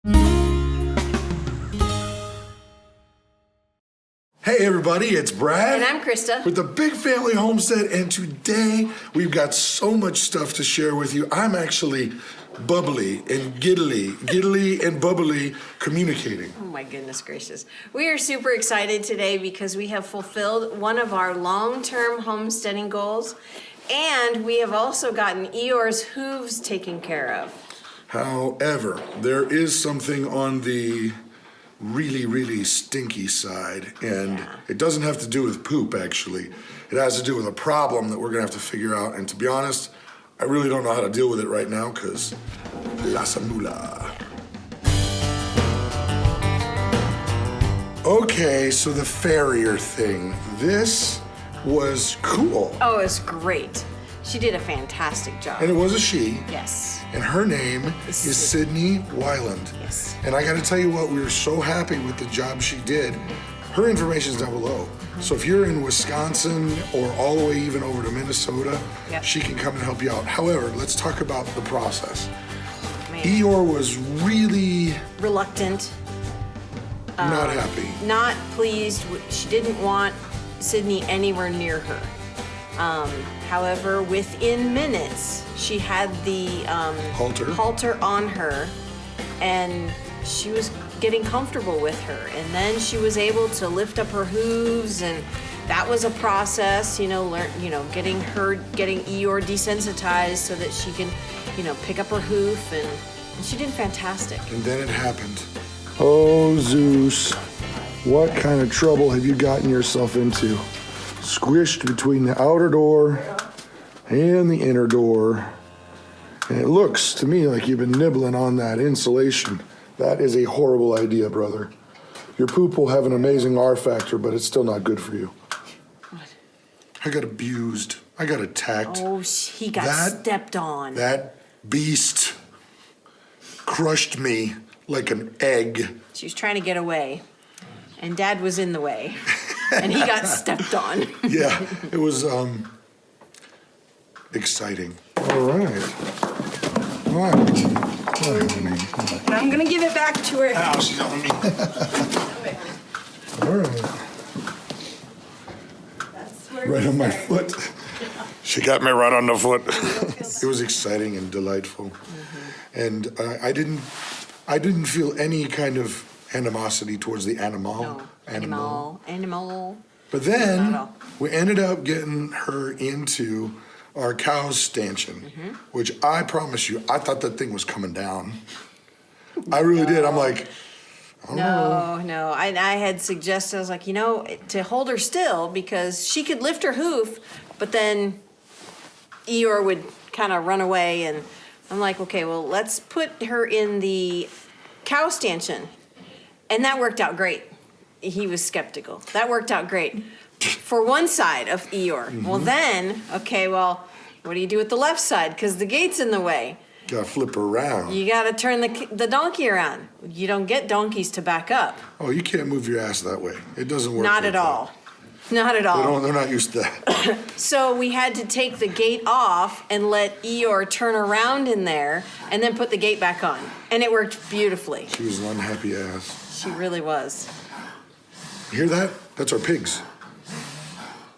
Hey everybody, it's Brad. And I'm Christa. With the Big Family Homestead, and today we've got so much stuff to share with you. I'm actually bubbly and giddily and bubbly communicating. Oh my goodness gracious. We are super excited today because we have fulfilled one of our long-term homesteading goals, and we have also gotten Eeyore's hooves taken care of. However, there is something on the really stinky side, and it doesn't have to do with poop actually. It has to do with a problem that we're gonna have to figure out, and to be honest, I really don't know how to deal with it right now because la samula. Okay, so the farrier thing. This was cool. Oh, it's great. She did a fantastic job. And it was a she. Yes. And her name is Sydney Weiland. Yes. And I gotta tell you what, we were so happy with the job she did. Her information's down below. So if you're in Wisconsin or all the way even over to Minnesota, she can come and help you out. However, let's talk about the process. Eeyore was really reluctant. Not happy. Not pleased. She didn't want Sydney anywhere near her. However, within minutes, she had the halter on her, and she was getting comfortable with her. And then she was able to lift up her hooves, and that was a process, getting Eeyore desensitized so that she can, pick up her hoof, and she did fantastic. And then it happened. Oh, Zeus, what kind of trouble have you gotten yourself into? Squished between the outer door and the inner door. And it looks to me like you've been nibbling on that insulation. That is a horrible idea, brother. Your poop will have an amazing R factor, but it's still not good for you. What? I got abused. I got attacked. Oh, he got stepped on. That beast crushed me like an egg. She was trying to get away, and Dad was in the way. And he got stepped on. Yeah, it was exciting. All right. Honey. I'm gonna give it back to her. Ow, she's on me. All right. Right on my foot. She got me right on the foot. It was exciting and delightful. And I didn't feel any kind of animosity towards the animal. No. Animal. But then we ended up getting her into our cow's stanchion, which I promise you, I thought that thing was coming down. I really did. I'm like, I don't know. No. I had suggested, I was like, to hold her still because she could lift her hoof, but then Eeyore would kind of run away. And I'm like, okay, well, let's put her in the cow stanchion. And that worked out great. He was skeptical. That worked out great for one side of Eeyore. Well, then, what do you do with the left side? Because the gate's in the way. Gotta flip her around. You gotta turn the donkey around. You don't get donkeys to back up. Oh, you can't move your ass that way. It doesn't work. Not at all. Not at all. They're not used to that. So we had to take the gate off and let Eeyore turn around in there and then put the gate back on. And it worked beautifully. She was an unhappy ass. She really was. You hear that? That's our pigs.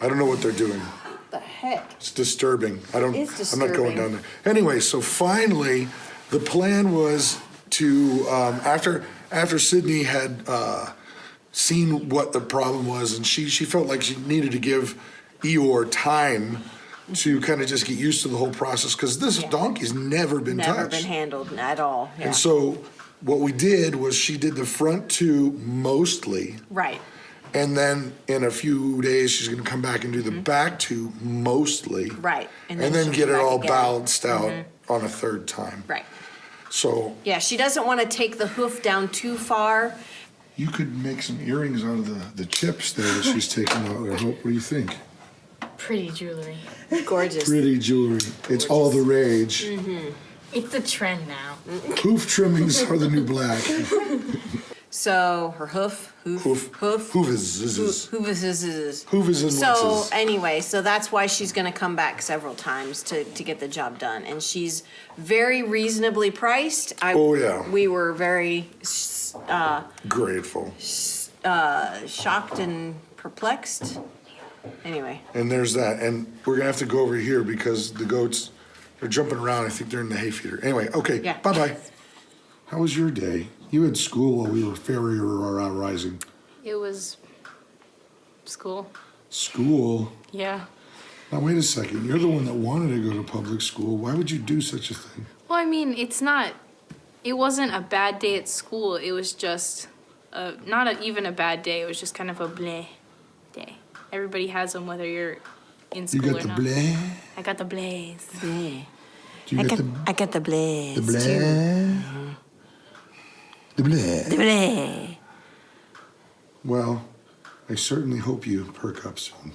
I don't know what they're doing. What the heck? It's disturbing. I'm not going down there. Anyway, so finally, the plan was to after Sydney had seen what the problem was, and she felt like she needed to give Eeyore time to kind of just get used to the whole process because this donkey's never been touched. Never been handled at all. Yeah. And so what we did was she did the front two mostly. Right. And then in a few days, she's going to come back and do the back two mostly. Right. And then get it all balanced out on a third time. Right. So. Yeah, she doesn't want to take the hoof down too far. You could make some earrings out of the chips there that she's taking out there. What do you think? Pretty jewelry. Gorgeous. Pretty jewelry. It's all the rage. It's the trend now. Hoof trimmings are the new black. So her hoof. So anyway, so that's why she's gonna come back several times to get the job done. And she's very reasonably priced. We were very grateful. Shocked and perplexed. Anyway. And there's that. And we're gonna have to go over here because the goats are jumping around. I think they're in the hay feeder. Anyway, okay. Yeah. Bye-bye. How was your day? You had school while we were rising. It was school. School? Yeah. Now, wait a second. You're the one that wanted to go to public school. Why would you do such a thing? Well, I mean, it wasn't a bad day at school. It was just even a bad day. It was just kind of a bleh day. Everybody has them, whether you're in school or not. You got the bleh? I got the blaze. Bleh. I got the blaze. The bleh? The bleh. The bleh. Well, I certainly hope you perk up soon.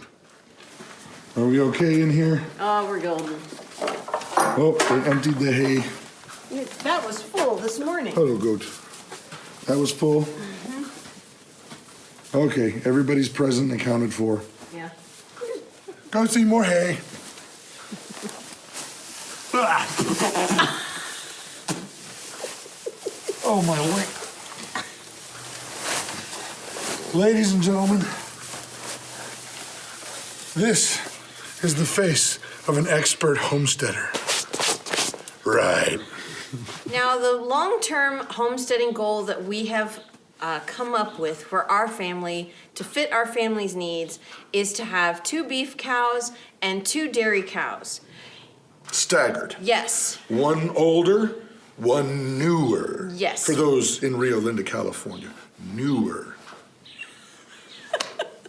Are we okay in here? Oh, we're golden. Oh, they emptied the hay. That was full this morning. Hello, goat. That was full? Mm-hmm. Okay, everybody's present and accounted for. Yeah. Go see more hay. Oh, my leg. Ladies and gentlemen, this is the face of an expert homesteader. Right. Now, the long-term homesteading goal that we have come up with for our family to fit our family's needs is to have 2 beef cows and 2 dairy cows. Staggered. Yes. One older, one newer. Yes. For those in Rio Linda, California. Newer.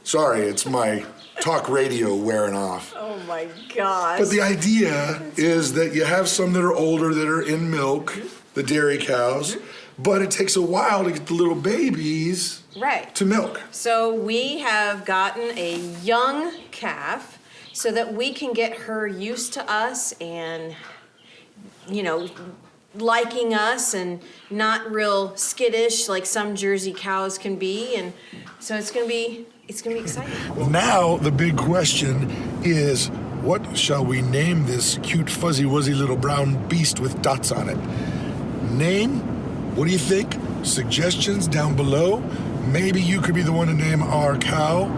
Sorry, it's my talk radio wearing off. Oh my gosh. But the idea is that you have some that are older that are in milk, the dairy cows, but it takes a while to get the little babies to milk. So we have gotten a young calf so that we can get her used to us and, liking us and not real skittish like some Jersey cows can be. And so it's gonna be exciting. Now the big question is, what shall we name this cute fuzzy wuzzy little brown beast with dots on it? Name? What do you think? Suggestions down below? Maybe you could be the one to name our cow.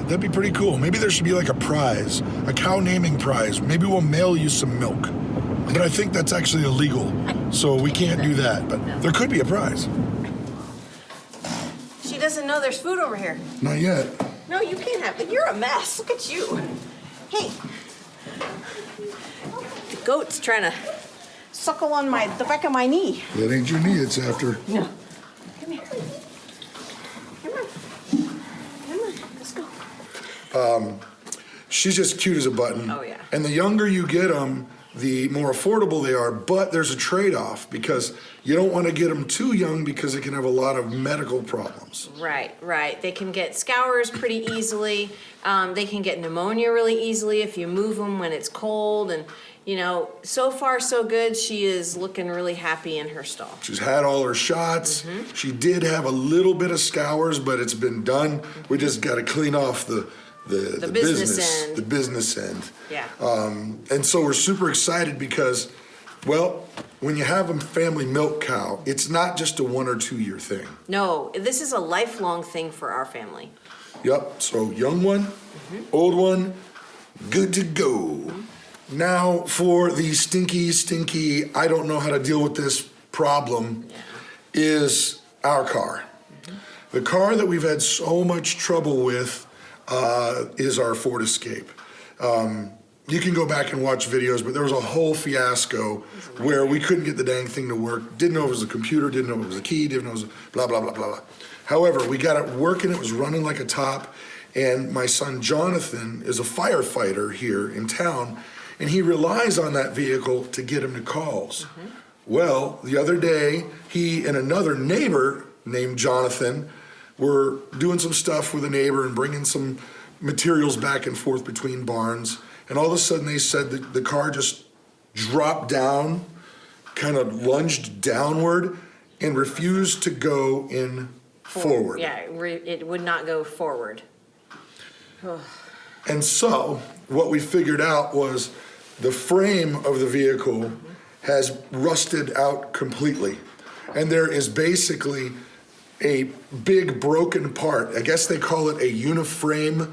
That'd be pretty cool. Maybe there should be like a prize, a cow naming prize. Maybe we'll mail you some milk. But I think that's actually illegal, so we can't do that. But there could be a prize. She doesn't know there's food over here. Not yet. No, you can't have it. You're a mess. Look at you. Hey. The goat's trying to suckle on the back of my knee. That ain't your knee it's after. No. Come here. Come on. Come on. Let's go. She's just cute as a button. Oh, yeah. And the younger you get them, the more affordable they are, but there's a trade-off because you don't want to get them too young because it can have a lot of medical problems. Right. They can get scours pretty easily. They can get pneumonia really easily if you move them when it's cold. And, so far so good. She is looking really happy in her stall. She's had all her shots. Mm-hmm. She did have a little bit of scours, but it's been done. We just got to clean off the business end. Yeah. And so we're super excited because, when you have a family milk cow, it's not just a 1 or 2 year thing. No, this is a lifelong thing for our family. Yep. So young one, old one, good to go. Mm-hmm. Now for the stinky, I don't know how to deal with this problem is our car. Mm-hmm. The car that we've had so much trouble with is our Ford Escape. You can go back and watch videos, but there was a whole fiasco where we couldn't get the dang thing to work. Didn't know if it was a computer, didn't know if it was a key, didn't know it was blah, blah, blah, blah, blah. However, we got it working, it was running like a top, and my son Jonathan is a firefighter here in town, and he relies on that vehicle to get him to calls. Mm-hmm. Well, the other day, he and another neighbor named Jonathan were doing some stuff with a neighbor and bringing some materials back and forth between barns. And all of a sudden they said that the car just dropped down, kind of lunged downward, and refused to go in forward. Yeah, it would not go forward. And so what we figured out was the frame of the vehicle has rusted out completely. And there is basically a big broken part. I guess they call it a uniframe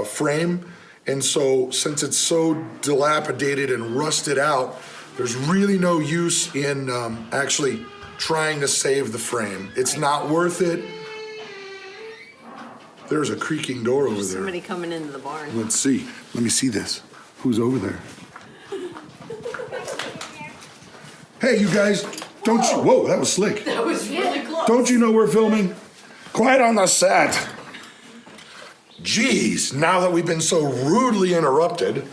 frame. And so since it's so dilapidated and rusted out, there's really no use in actually trying to save the frame. It's not worth it. There's a creaking door over there. Somebody coming into the barn. Let's see. Let me see this. Who's over there? Hey, you guys, don't you... Whoa, that was slick. That was really close. Don't you know we're filming? Quiet on the set. Jeez, now that we've been so rudely interrupted.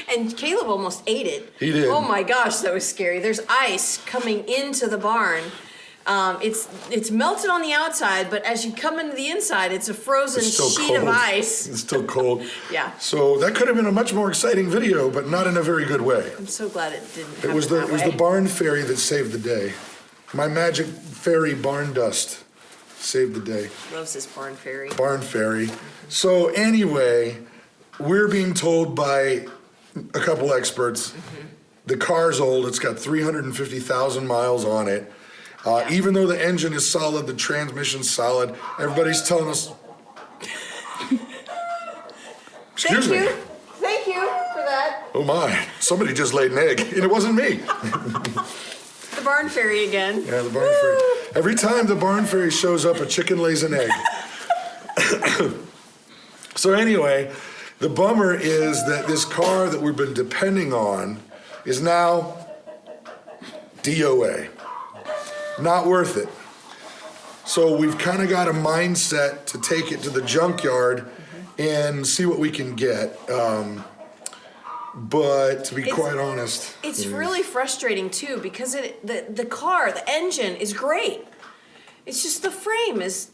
And Caleb almost ate it. He did. Oh my gosh, that was scary. There's ice coming into the barn. It's melted on the outside, but as you come into the inside, it's a frozen sheet of ice. It's still cold. Yeah. So that could have been a much more exciting video, but not in a very good way. I'm so glad it didn't happen It was that way. the barn fairy that saved the day. My magic fairy barn dust saved the day. Loves this barn fairy. Barn fairy. So anyway, we're being told by a couple experts, the car's old. It's got 350,000 miles on it. Even though the engine is solid, the transmission's solid, everybody's telling us. Excuse me. Thank you for that. Oh my, somebody just laid an egg, and it wasn't me. The barn fairy again. Yeah, the barn fairy. Every time the barn fairy shows up, a chicken lays an egg. So anyway, the bummer is that this car that we've been depending on is now DOA. Not worth it. So we've kind of got a mindset to take it to the junkyard and see what we can get. But to be quite honest, It's really frustrating too because the car, the engine is great. It's just the frame is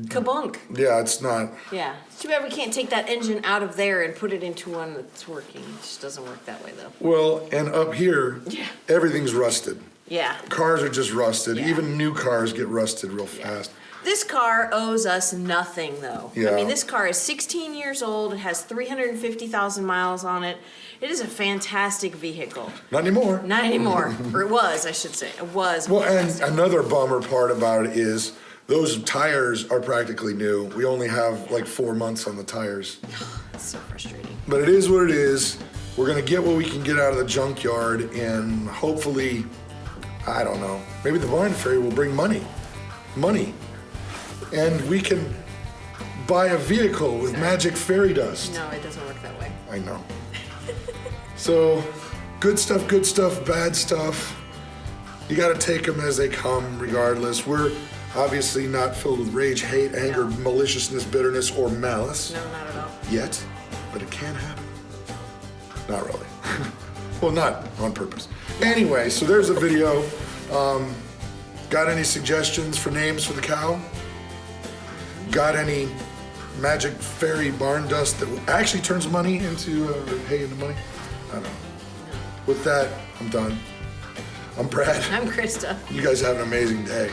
kabunk. yeah, it's not. Yeah. It's too bad we can't take that engine out of there and put it into one that's working. It just doesn't work that way though. Well, and up here, Yeah. everything's rusted. Yeah. Cars are just rusted. Yeah. Even new cars get rusted real fast. This car owes us nothing though. Yeah. I mean, this car is 16 years old. It has 350,000 miles on it. It is a fantastic vehicle. Not anymore. Not anymore. Or it was, I should say. It was. Well, and fantastic. another bummer part about it is those tires are practically new. We only have like 4 months on the tires. It's so frustrating. But it is what it is. We're gonna get what we can get out of the junkyard, and hopefully, I don't know, maybe the barn fairy will bring money. And we can buy a vehicle with magic fairy dust. No, it doesn't work that way. I know. So, good stuff, bad stuff. You gotta take them as they come, regardless. We're obviously not filled with rage, hate, anger, maliciousness, bitterness, or malice No, not at all. yet, but it can happen. Not really. Well, not on purpose. Anyway, so there's a video. Got any suggestions for names for the cow? Got any magic fairy barn dust that actually turns money into hay into money? I don't know. With that, I'm done. I'm Brad. I'm Krista. You guys have an amazing day.